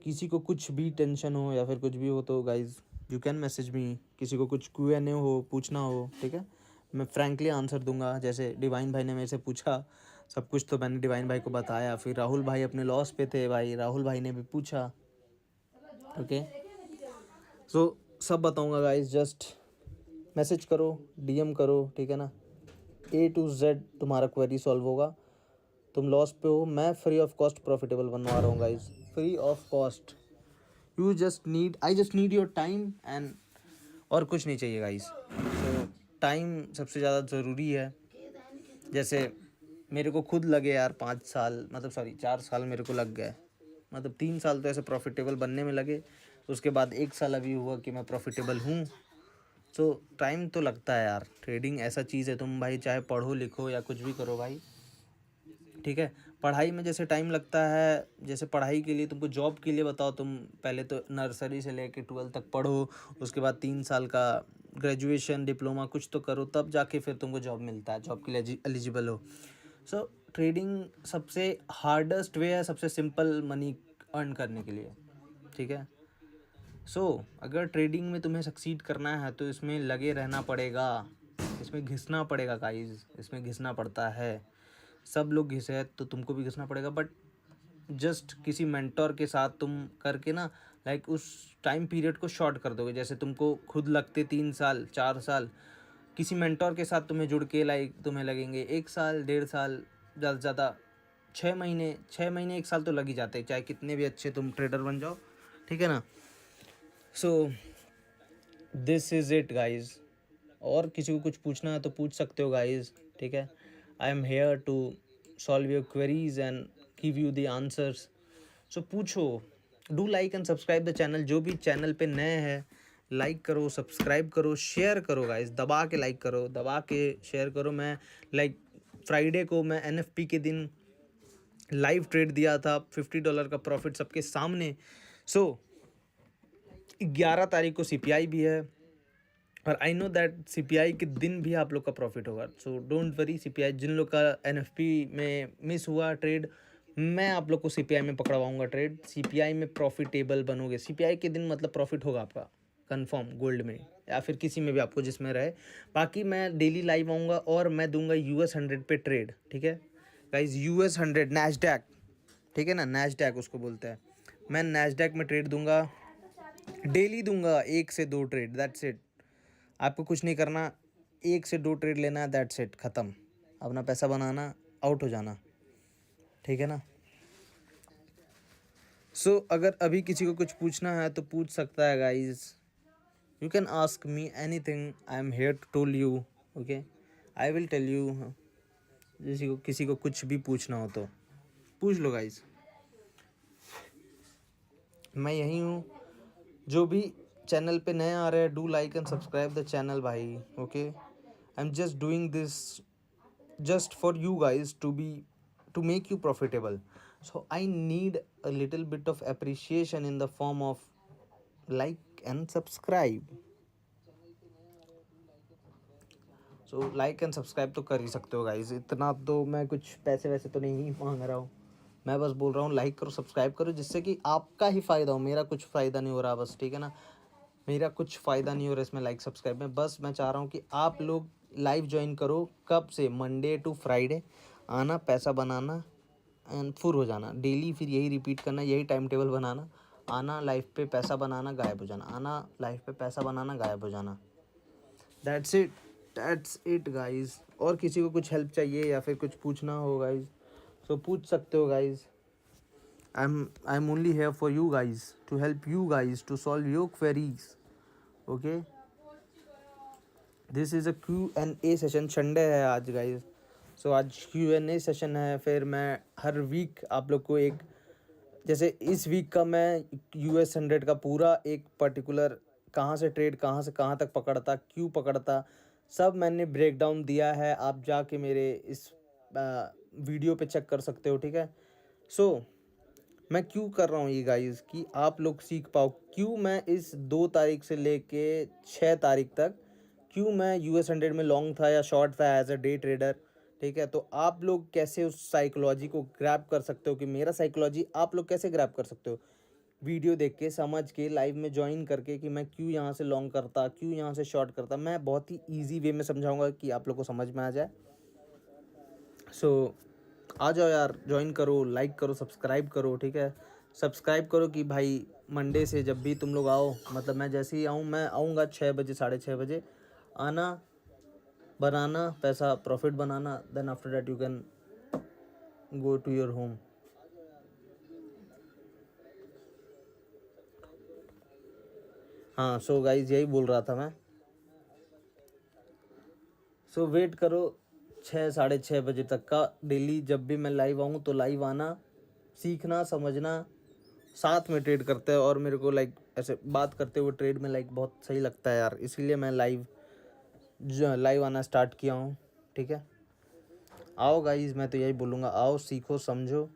किसी को कुछ भी टेंशन हो या फिर कुछ भी हो तो गाइज यू कैन मैसेज मी। किसी को कुछ Q&A हो, पूछना हो, ठीक है, मैं फ्रैंकली आंसर दूंगा। जैसे डिवाइन भाई ने मेरे से पूछा सब कुछ तो मैंने डिवाइन भाई को बताया। फिर राहुल भाई अपने लॉस पे थे भाई, राहुल भाई ने भी पूछा, ओके। सो सब बताऊंगा गाइज, जस्ट मैसेज करो, डीएम करो, ठीक है ना। A to Z तुम्हारा क्वेरी सॉल्व होगा। तुम लॉस पे हो, मैं फ्री ऑफ कॉस्ट प्रॉफिटेबल बनवा रहा हूँ guys, free of cost. I just need your time and और कुछ नहीं चाहिए गाइज। तो टाइम सबसे ज़्यादा ज़रूरी है। जैसे मेरे को खुद लगे यार 5 साल, मतलब सॉरी 4 साल मेरे को लग गए, मतलब 3 साल तो ऐसे प्रॉफिटेबल बनने में लगे, उसके बाद 1 साल अभी हुआ कि मैं प्रॉफिटेबल हूँ। सो टाइम तो लगता है यार, ट्रेडिंग ऐसा चीज़ है, तुम भाई चाहे पढ़ो लिखो या कुछ भी करो भाई, ठीक है। पढ़ाई में जैसे टाइम लगता है, जैसे पढ़ाई के लिए तुमको जॉब के लिए बताओ, तुम पहले तो नर्सरी से लेके 12 तक पढ़ो, उसके बाद 3 साल का ग्रेजुएशन डिप्लोमा कुछ तो करो, तब जाके फिर तुमको जॉब मिलता है, जॉब के लिए एलिजिबल हो। सो ट्रेडिंग सबसे हार्डेस्ट वे है, सबसे सिंपल मनी अर्न करने के लिए, ठीक है। अगर ट्रेडिंग में तुम्हें सक्सीड करना है तो इसमें लगे रहना पड़ेगा, इसमें घिसना पड़ेगा गाइज, इसमें घिसना पड़ता है। सब लोग घिसे तो तुमको भी घिसना पड़ेगा, बट जस्ट किसी मेंटोर के साथ तुम करके ना, लाइक उस टाइम पीरियड को शॉर्ट कर दोगे। जैसे तुमको खुद लगते 3 साल 4 साल, किसी मेंटोर के साथ तुम्हें जुड़ के लाइक तुम्हें लगेंगे 1 साल 1.5 साल, ज़्यादा से ज़्यादा 6 महीने 1 साल तो लग ही जाते हैं, चाहे कितने भी अच्छे तुम ट्रेडर बन जाओ, ठीक है ना। So this is it guys. और किसी को कुछ पूछना है तो पूछ सकते हो गाइज, ठीक है। I am here to solve your queries and give you the answers. So पूछो। Do like and subscribe the channel. जो भी चैनल पे नए हैं, लाइक करो, सब्सक्राइब करो, शेयर करो गाइज, दबा के लाइक करो, दबा के शेयर करो। मैं लाइक फ्राइडे को मैं NFP के दिन लाइव ट्रेड दिया था, $50 का प्रॉफिट सबके सामने। सो 11 तारीख को CPI भी है, और आई नो दैट CPI के दिन भी आप लोग का प्रॉफिट होगा। सो डोंट वरी, CPI जिन लोग का NFP में मिस हुआ ट्रेड, मैं आप लोग को CPI में पकड़वाऊंगा ट्रेड। CPI में प्रॉफिटेबल बनोगे, CPI के दिन मतलब प्रॉफिट होगा आपका कंफर्म, गोल्ड में या फिर किसी में भी, आपको जिसमें रहे। बाकी मैं डेली लाइव आऊँगा और मैं दूंगा US 100 पे ट्रेड, ठीक है गाइज। US 100 नैस्डैक, ठीक है ना, नैस्डैक उसको बोलते हैं। मैं नैस्डैक में ट्रेड दूंगा, डेली दूंगा 1 से 2 ट्रेड, दैट्स इट। आपको कुछ नहीं करना, 1 से 2 ट्रेड लेना है, दैट्स इट, ख़त्म। अपना पैसा बनाना, आउट हो जाना, ठीक है ना। अगर अभी किसी को कुछ पूछना है तो पूछ सकता है guys, you can ask me anything, I am here to tell you, okay, I will tell you. किसी को कुछ भी पूछना हो तो पूछ लो गाइज, मैं यहीं हूँ। जो भी चैनल पे नए आ रहे हैं, do like and subscribe the channel भाई, okay. I am just doing this just for you guys to make you profitable. So I need a little bit of appreciation in the form of like and subscribe. So like and subscribe तो कर ही सकते हो guys, इतना तो मैं कुछ पैसे वैसे तो नहीं मांग रहा हूँ। मैं बस बोल रहा हूँ लाइक करो, सब्सक्राइब करो, जिससे कि आपका ही फ़ायदा हो, मेरा कुछ फ़ायदा नहीं हो रहा बस, ठीक है ना। मेरा कुछ फ़ायदा नहीं हो रहा इसमें लाइक सब्सक्राइब में। बस मैं चाह रहा हूँ कि आप लोग लाइव ज्वाइन करो। कब से? मंडे टू फ्राइडे आना, पैसा बनाना एंड फुर हो जाना। डेली फिर यही रिपीट करना, यही टाइम टेबल बनाना, आना लाइफ पे पैसा बनाना, गायब हो जाना, आना लाइफ पे पैसा बनाना, गायब हो जाना। That's it guys. और किसी को कुछ हेल्प चाहिए या फिर कुछ पूछना हो गाइज, तो पूछ सकते हो guys. I'm only here for you guys, to help you guys to solve your queries, okay. This is a Q&A session, Sunday है आज गाइस। सो आज Q&A सेशन है। फिर मैं हर वीक आप लोग को एक, जैसे इस वीक का मैं US 100 का पूरा एक पर्टिकुलर कहाँ से ट्रेड, कहाँ से कहाँ तक पकड़ता, क्यों पकड़ता, सब मैंने ब्रेक डाउन दिया है। आप जाके मेरे इस वीडियो पे चेक कर सकते हो, ठीक है। सो मैं क्यों कर रहा हूँ ये गाइस, कि आप लोग सीख पाओ क्यों मैं इस 2 तारीख से लेके 6 तारीख तक क्यों मैं US 100 में लॉन्ग था या शॉर्ट था एज अ डे ट्रेडर, ठीक है। तो आप लोग कैसे उस साइकोलॉजी को ग्रैब कर सकते हो, कि मेरा साइकोलॉजी आप लोग कैसे ग्रैब कर सकते हो, वीडियो देख के, समझ के, लाइव में ज्वाइन करके, कि मैं क्यों यहाँ से लॉन्ग करता, क्यों यहाँ से शॉर्ट करता। मैं बहुत ही ईजी वे में समझाऊंगा कि आप लोग को समझ में आ जाए। सो आ जाओ यार, ज्वाइन करो, लाइक करो, सब्सक्राइब करो, ठीक है। सब्सक्राइब करो कि भाई मंडे से जब भी तुम लोग आओ, मतलब मैं जैसे ही आऊँ, मैं आऊँगा 6 बजे, 6:30 बजे आना, बनाना पैसा, प्रॉफिट बनाना, then after that you can go to your home. हाँ, सो गाइज यही बोल रहा था मैं। सो वेट करो 6, 6:30 बजे तक का डेली, जब भी मैं लाइव आऊँ तो लाइव आना, सीखना, समझना, साथ में ट्रेड करते हैं। और मेरे को लाइक ऐसे बात करते हुए ट्रेड में लाइक बहुत सही लगता है यार, इसीलिए मैं लाइव आना स्टार्ट किया हूँ, ठीक है। आओ गाइज, मैं तो यही बोलूँगा, आओ, सीखो, समझो।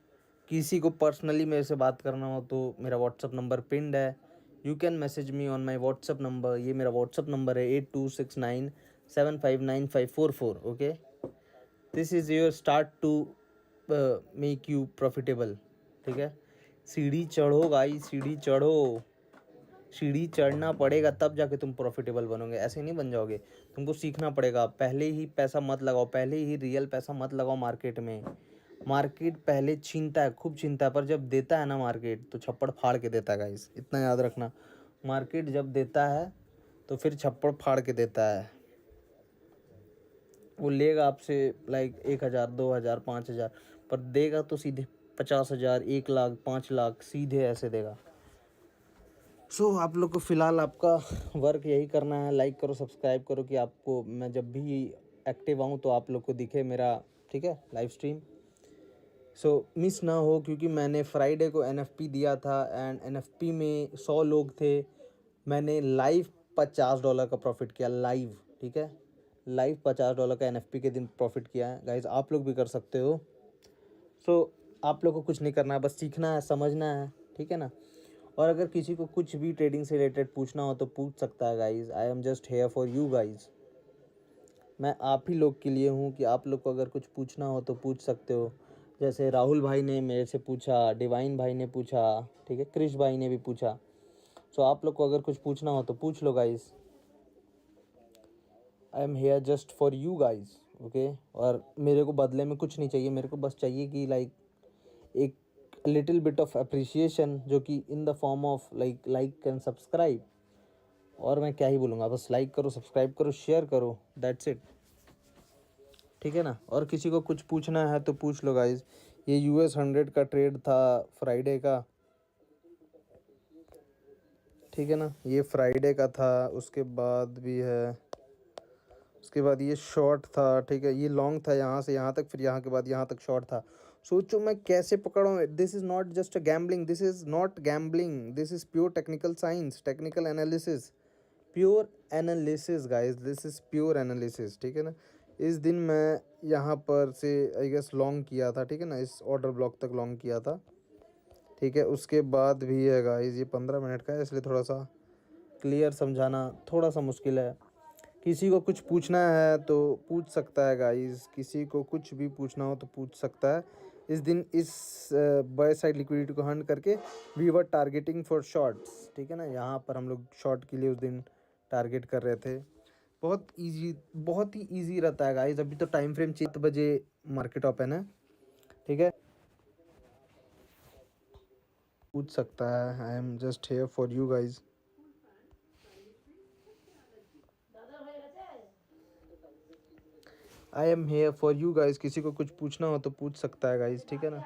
किसी को पर्सनली मेरे से बात करना हो तो मेरा व्हाट्सअप नंबर पिंड है, you can message me on my WhatsApp number. ये मेरा व्हाट्सअप नंबर है 8269759544, okay. This is your start to make you profitable, ठीक है। सीढ़ी चढ़ो गाइस, सीढ़ी चढ़ो, सीढ़ी चढ़ना पड़ेगा तब जाके तुम प्रॉफिटेबल बनोगे, ऐसे नहीं बन जाओगे। तुमको सीखना पड़ेगा, पहले ही पैसा मत लगाओ, पहले ही रियल पैसा मत लगाओ मार्केट में। मार्केट पहले छीनता है, खूब छीनता है, पर जब देता है ना मार्केट, तो छप्पड़ फाड़ के देता है गाइस, इतना याद रखना। मार्केट जब देता है तो फिर छप्पड़ फाड़ के देता है। वो लेगा आपसे लाइक 1,000, 2,000, 5,000, पर देगा तो सीधे 50,000, 1 लाख, 5 लाख सीधे ऐसे देगा। सो आप लोग को फ़िलहाल आपका वर्क यही करना है, लाइक करो, सब्सक्राइब करो, कि आपको मैं जब भी एक्टिव आऊँ तो आप लोग को दिखे मेरा, ठीक है, लाइव स्ट्रीम। सो मिस ना हो, क्योंकि मैंने फ्राइडे को NFP दिया था एंड NFP में 100 लोग थे। मैंने लाइव $50 का प्रॉफिट किया, लाइव, ठीक है। लाइव $50 का NFP के दिन प्रॉफिट किया है गाइज, आप लोग भी कर सकते हो। सो आप लोग को कुछ नहीं करना है, बस सीखना है, समझना है, ठीक है ना। और अगर किसी को कुछ भी ट्रेडिंग से रिलेटेड पूछना हो तो पूछ सकता है guys, I am just here for you guys. मैं आप ही लोग के लिए हूँ, कि आप लोग को अगर कुछ पूछना हो तो पूछ सकते हो। जैसे राहुल भाई ने मेरे से पूछा, डिवाइन भाई ने पूछा, ठीक है, क्रिश भाई ने भी पूछा। सो आप लोग को अगर कुछ पूछना हो तो पूछ लो guys, I am here just for you guys, okay. और मेरे को बदले में कुछ नहीं चाहिए, मेरे को बस चाहिए कि लाइक एक लिटिल बिट ऑफ अप्रिसिएशन, जो कि in the form of like and subscribe. और मैं क्या ही बोलूँगा, बस लाइक करो, सब्सक्राइब करो, शेयर करो, दैट्स इट, ठीक है ना। और किसी को कुछ पूछना है तो पूछ लो गाइज। ये US 100 का ट्रेड था फ्राइडे का, ठीक है ना, ये फ्राइडे का था। उसके बाद भी है, उसके बाद ये शॉर्ट था, ठीक है, ये लॉन्ग था यहाँ से यहाँ तक, फिर यहाँ के बाद यहाँ तक शॉर्ट था। सोचो मैं कैसे पकड़ा। This is not just a gambling, this is not gambling, this is pure technical science, technical analysis, pure analysis guys, this is pure analysis, ठीक है ना। इस दिन मैं यहाँ पर से आई गेस लॉन्ग किया था, ठीक है ना, इस ऑर्डर ब्लॉक तक लॉन्ग किया था, ठीक है। उसके बाद भी है गाइस, ये 15 मिनट का है, इसलिए थोड़ा सा क्लियर समझाना थोड़ा सा मुश्किल है। किसी को कुछ पूछना है तो पूछ सकता है गाइस, किसी को कुछ भी पूछना हो तो पूछ सकता है। इस दिन इस बाय साइड लिक्विडिटी को हंड करके we were targeting for shorts, ठीक है ना। यहाँ पर हम लोग शॉर्ट के लिए उस दिन टारगेट कर रहे थे। बहुत इजी, बहुत ही इजी रहता है गाइस। अभी तो टाइम फ्रेम 7 बजे मार्केट ओपन है, ठीक है। पूछ सकता है, I am just here for you guys. I am here for you guys, किसी को कुछ पूछना हो तो पूछ सकता है गाइस, ठीक है ना।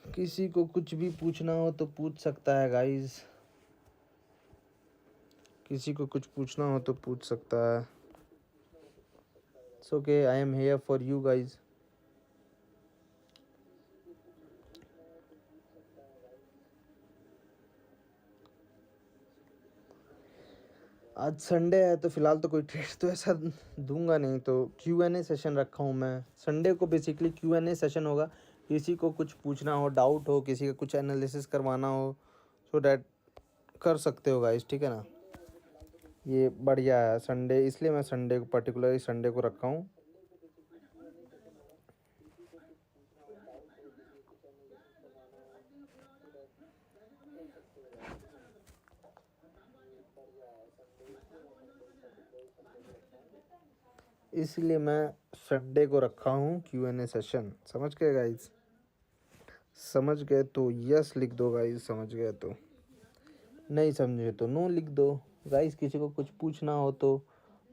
किसी को कुछ भी पूछना हो तो पूछ सकता है गाइस, किसी को कुछ पूछना हो तो पूछ सकता है। It's okay, I am here for you guys. आज संडे है तो फिलहाल तो कोई ट्रेड तो ऐसा दूंगा नहीं, तो Q&A सेशन रखा हूँ मैं। संडे को बेसिकली Q&A सेशन होगा। किसी को कुछ पूछना हो, डाउट हो, किसी का कुछ एनालिसिस करवाना हो, सो डैट कर सकते हो गाइस, ठीक है ना। ये बढ़िया है संडे, इसलिए मैं संडे को पर्टिकुलरली संडे को रखा हूँ। इसलिए मैं संडे को रखा हूँ Q&A सेशन। समझ गए गाइस? समझ गए तो यस लिख दो गाइस, समझ गए तो। नहीं समझे तो नो लिख दो गाइस। किसी को कुछ पूछना हो तो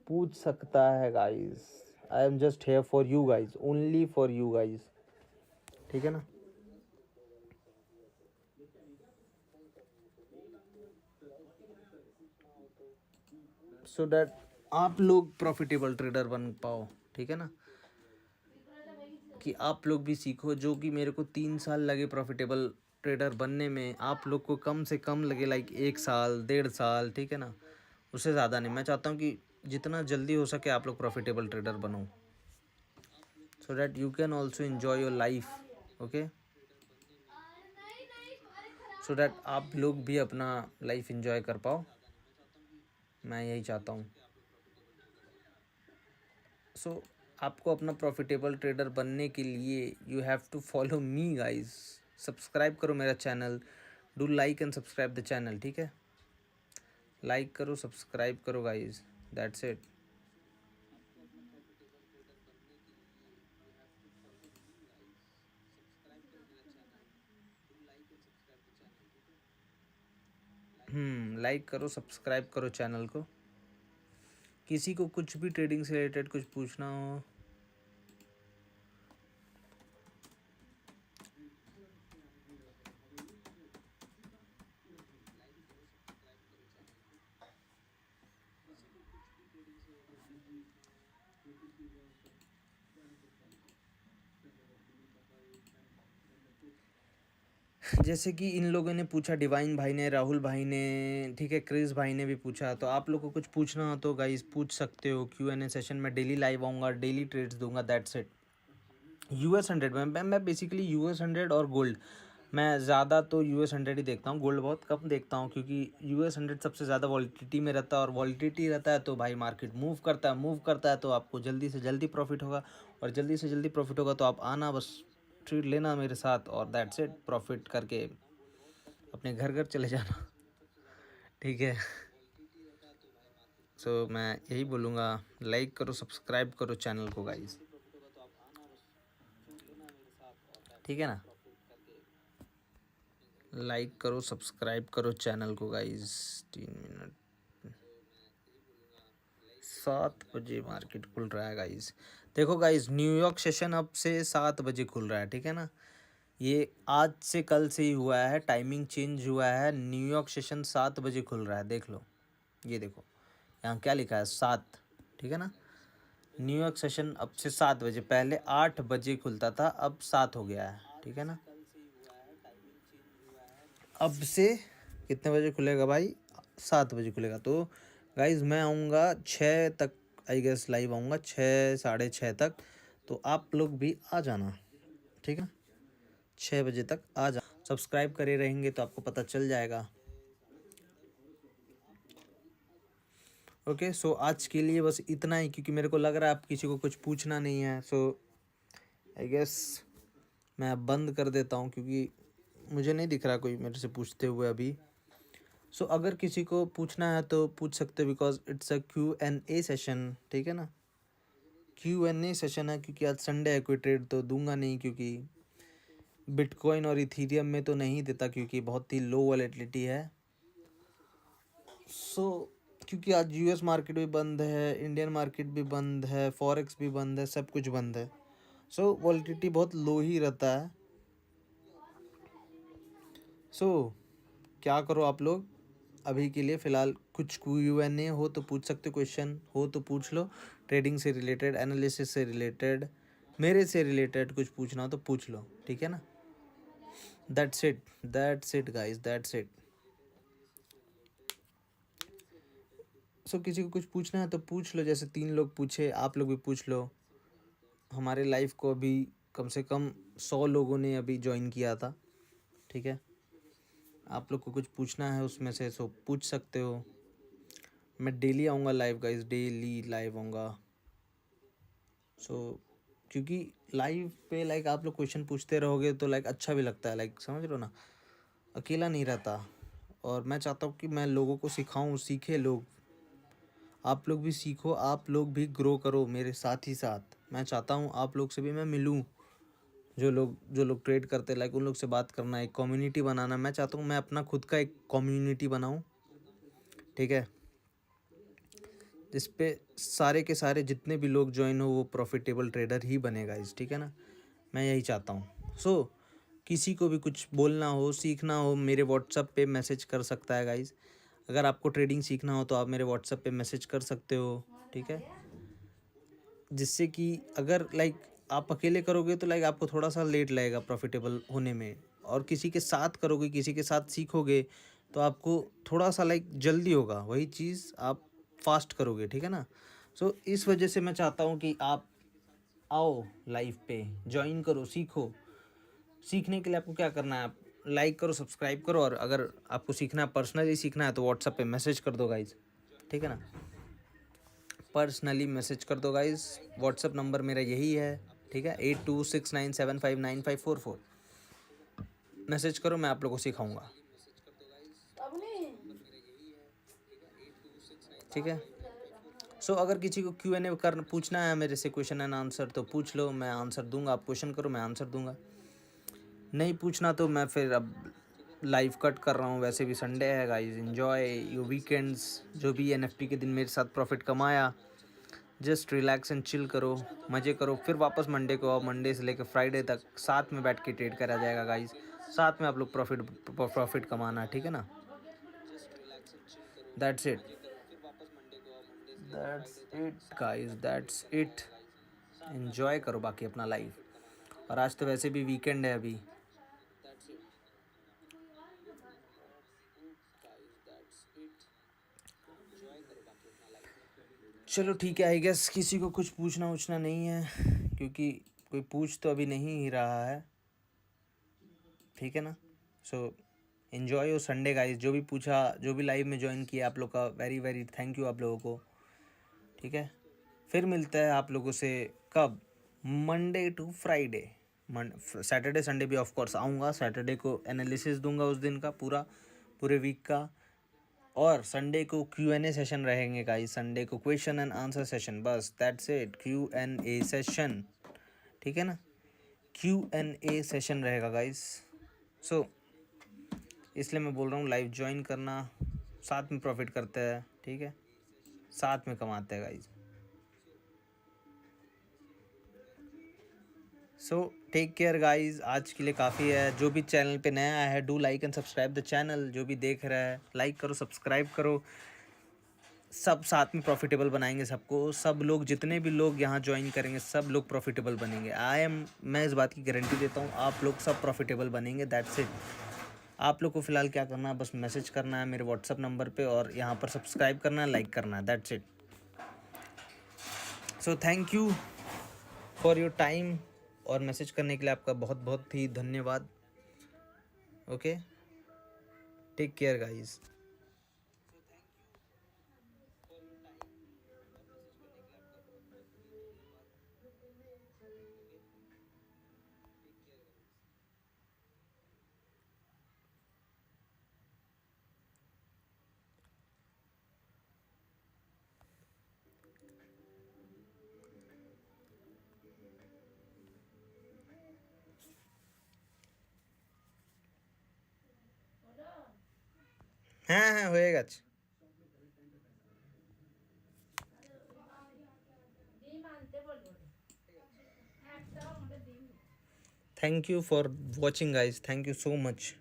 पूछ सकता है guys. I am just here for you guys, only for you guys, ठीक है ना। सो दैट आप लोग प्रॉफिटेबल ट्रेडर बन पाओ, ठीक है ना। कि आप लोग भी सीखो, जो कि मेरे को 3 साल लगे प्रॉफिटेबल ट्रेडर बनने में, आप लोग को कम से कम लगे लाइक 1 साल 1.5 साल, ठीक है ना। उससे ज़्यादा नहीं। मैं चाहता हूँ कि जितना जल्दी हो सके आप लोग प्रॉफिटेबल ट्रेडर बनो, so that you can also enjoy your life. Okay, so that आप लोग भी अपना लाइफ इन्जॉय कर पाओ। मैं यही चाहता हूँ। सो आपको अपना प्रॉफिटेबल ट्रेडर बनने के लिए you have to follow me guys. Subscribe करो मेरा channel, do like and subscribe the channel, ठीक है। लाइक करो, सब्सक्राइब करो गाइस, दैट्स इट। लाइक करो, सब्सक्राइब करो चैनल को। किसी को कुछ भी ट्रेडिंग से रिलेटेड कुछ पूछना हो, जैसे कि इन लोगों ने पूछा, डिवाइन भाई ने, राहुल भाई ने, ठीक है, क्रिस भाई ने भी पूछा, तो आप लोग को कुछ पूछना हो तो गाइस पूछ सकते हो। Q&A सेशन में डेली लाइव आऊँगा, डेली ट्रेड्स दूंगा, दैट्स इट। US 100 में मैं बेसिकली US 100 और गोल्ड, मैं ज़्यादा तो US 100 ही देखता हूँ। गोल्ड बहुत कम देखता हूँ, क्योंकि US 100 सबसे ज़्यादा वॉलिटिलिटी में रहता है, और वॉलिटिलिटी रहता है तो भाई मार्केट मूव करता है तो आपको जल्दी से जल्दी प्रॉफिट होगा, और जल्दी से जल्दी प्रॉफिट होगा तो आप आना, बस ट्रेड लेना मेरे साथ, और दैट्स इट। प्रॉफिट करके अपने घर घर चले जाना, ठीक है। सो मैं यही बोलूँगा, लाइक करो, सब्सक्राइब करो चैनल को गाइस, ठीक है ना। लाइक करो, सब्सक्राइब करो चैनल को गाइस। 3 मिनट, 7 बजे मार्केट खुल रहा है गाइस। देखो गाइस, न्यूयॉर्क सेशन अब से 7 बजे खुल रहा है, ठीक है ना। ये आज से कल से ही हुआ है, टाइमिंग चेंज हुआ है। न्यूयॉर्क सेशन 7 बजे खुल रहा है, देख लो। ये देखो यहाँ क्या लिखा है, 7, ठीक है ना। न्यूयॉर्क सेशन अब से 7 बजे, पहले 8 बजे खुलता था, अब 7 हो गया है, ठीक है ना। अब से कितने बजे खुलेगा भाई, 7 बजे खुलेगा। तो गाइज मैं आऊँगा 6 तक, आई गेस लाइव आऊँगा 6 6:30 तक, तो आप लोग भी आ जाना, ठीक है। 6 बजे तक आ जा, सब्सक्राइब करे रहेंगे तो आपको पता चल जाएगा। ओके, सो आज के लिए बस इतना ही, क्योंकि मेरे को लग रहा है आप किसी को कुछ पूछना नहीं है। सो आई गेस मैं अब बंद कर देता हूँ, क्योंकि मुझे नहीं दिख रहा कोई मेरे से पूछते हुए अभी। सो अगर किसी को पूछना है तो पूछ सकते हो, because it's a Q&A session, ठीक है ना। Q&A सेशन है, क्योंकि आज संडे है, कोई ट्रेड तो दूंगा नहीं, क्योंकि बिटकॉइन और इथीरियम में तो नहीं देता, क्योंकि बहुत ही लो वॉलेटिलिटी है। सो क्योंकि आज US मार्केट भी बंद है, इंडियन मार्केट भी बंद है, फॉरेक्स भी बंद है, सब कुछ बंद है। सो वॉलेटिलिटी बहुत लो ही रहता है। सो क्या करो आप लोग, अभी के लिए फ़िलहाल कुछ कुछ Q&A हो तो पूछ सकते हो, क्वेश्चन हो तो पूछ लो, ट्रेडिंग से रिलेटेड, एनालिसिस से रिलेटेड, मेरे से रिलेटेड कुछ पूछना हो तो पूछ लो, ठीक है ना। That's it guys, that's it. So किसी को कुछ पूछना है तो पूछ लो, जैसे 3 लोग पूछे, आप लोग भी पूछ लो। हमारे लाइव को अभी कम से कम 100 लोगों ने अभी ज्वाइन किया था, ठीक है। आप लोग को कुछ पूछना है उसमें से सो पूछ सकते हो। मैं डेली आऊँगा लाइव गाइस, डेली लाइव आऊँगा। सो क्योंकि लाइव पे लाइक आप लोग क्वेश्चन पूछते रहोगे तो लाइक अच्छा भी लगता है, लाइक समझ रहे हो ना, अकेला नहीं रहता। और मैं चाहता हूँ कि मैं लोगों को सिखाऊँ, सीखे लोग, आप लोग भी सीखो, आप लोग भी ग्रो करो मेरे साथ ही साथ। मैं चाहता हूँ आप लोग से भी मैं मिलूँ, जो लोग ट्रेड करते लाइक उन लोग से बात करना, एक कम्युनिटी बनाना। मैं चाहता हूँ मैं अपना खुद का एक कम्युनिटी बनाऊँ, ठीक है, जिस पे सारे के सारे जितने भी लोग ज्वाइन हो वो प्रॉफिटेबल ट्रेडर ही बने गाइस, ठीक है ना। मैं यही चाहता हूँ। सो किसी को भी कुछ बोलना हो, सीखना हो, मेरे व्हाट्सअप पे मैसेज कर सकता है गाइस। अगर आपको ट्रेडिंग सीखना हो तो आप मेरे व्हाट्सअप पे मैसेज कर सकते हो, ठीक है। जिससे कि अगर लाइक आप अकेले करोगे तो लाइक आपको थोड़ा सा लेट लगेगा प्रॉफिटेबल होने में, और किसी के साथ करोगे, किसी के साथ सीखोगे तो आपको थोड़ा सा लाइक जल्दी होगा, वही चीज़ आप फास्ट करोगे, ठीक है ना। सो इस वजह से मैं चाहता हूँ कि आप आओ लाइव पे, ज्वाइन करो, सीखो। सीखने के लिए आपको क्या करना है, आप लाइक करो, सब्सक्राइब करो, और अगर आपको सीखना है, पर्सनली सीखना है तो व्हाट्सअप पे मैसेज कर दो गाइज, ठीक है ना। पर्सनली मैसेज कर दो गाइज, व्हाट्सअप नंबर मेरा यही है, ठीक है, 8269759544। मैसेज करो, मैं आप लोगों को सिखाऊंगा, ठीक है। सो अगर किसी को Q&A कर पूछना है मेरे से, क्वेश्चन एंड आंसर, तो पूछ लो, मैं आंसर दूंगा। आप क्वेश्चन करो, मैं आंसर दूंगा। नहीं पूछना तो मैं फिर अब लाइव कट कर रहा हूँ। वैसे भी संडे है गाइस, एंजॉय योर वीकेंड्स। जो भी NFT के दिन मेरे साथ प्रॉफिट कमाया, जस्ट रिलैक्स एंड चिल करो, मज़े करो। फिर वापस मंडे को आओ, मंडे से लेकर फ्राइडे तक साथ में बैठ के ट्रेड करा जाएगा गाइस। साथ में आप लोग प्रॉफिट कमाना, ठीक है ना। That's it, that's it guys, that's it. Enjoy करो बाकी अपना लाइफ। और आज तो वैसे भी वीकेंड है अभी। चलो ठीक है, आई गेस किसी को कुछ पूछना नहीं है, क्योंकि कोई पूछ तो अभी नहीं ही रहा है, ठीक है ना। So enjoy your Sunday guys. जो भी पूछा, जो भी लाइव में ज्वाइन किया, आप लोग का वेरी वेरी थैंक यू आप लोगों को, ठीक है। फिर मिलता है आप लोगों से कब, Monday to Friday. Saturday Sunday भी ऑफ कोर्स आऊँगा। सैटरडे को एनालिसिस दूंगा उस दिन का, पूरे वीक का। और संडे को Q&A सेशन रहेंगे गाइस। संडे को क्वेश्चन एंड आंसर सेशन, बस दैट्स इट, Q&A सेशन, ठीक है ना। Q&A सेशन रहेगा गाइस। सो इसलिए मैं बोल रहा हूँ लाइव ज्वाइन करना, साथ में प्रॉफिट करते हैं, ठीक है, साथ में कमाते हैं guys. So take care guys, आज के लिए काफ़ी है। जो भी चैनल पे नया आया है, do like and subscribe the channel. जो भी देख रहा है, लाइक करो, सब्सक्राइब करो। सब साथ में प्रॉफिटेबल बनाएंगे सबको। सब लोग, जितने भी लोग यहाँ ज्वाइन करेंगे, सब लोग प्रॉफिटेबल बनेंगे। मैं इस बात की गारंटी देता हूँ, आप लोग सब प्रॉफिटेबल बनेंगे। That's it. आप लोग को फ़िलहाल क्या करना है, बस मैसेज करना है मेरे व्हाट्सअप नंबर पे, और यहाँ पर सब्सक्राइब करना है, लाइक करना है, that's it. So thank you for your time, और मैसेज करने के लिए आपका बहुत बहुत ही धन्यवाद। Okay, take care guys. হ্যাঁ হ্যাঁ হয়ে গেছে। Thank you for watching guys, thank you so much,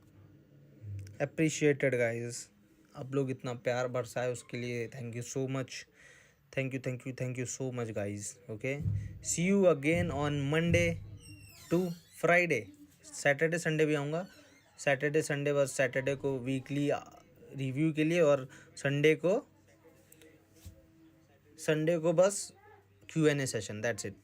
appreciated guys. आप लोग इतना प्यार बरसाए उसके लिए thank you so much. Thank you so much guys. Okay, see you again on Monday to Friday. Saturday Sunday भी आऊँगा। सैटरडे संडे बस सैटरडे को वीकली रिव्यू के लिए और संडे को बस Q&A सेशन, दैट्स इट।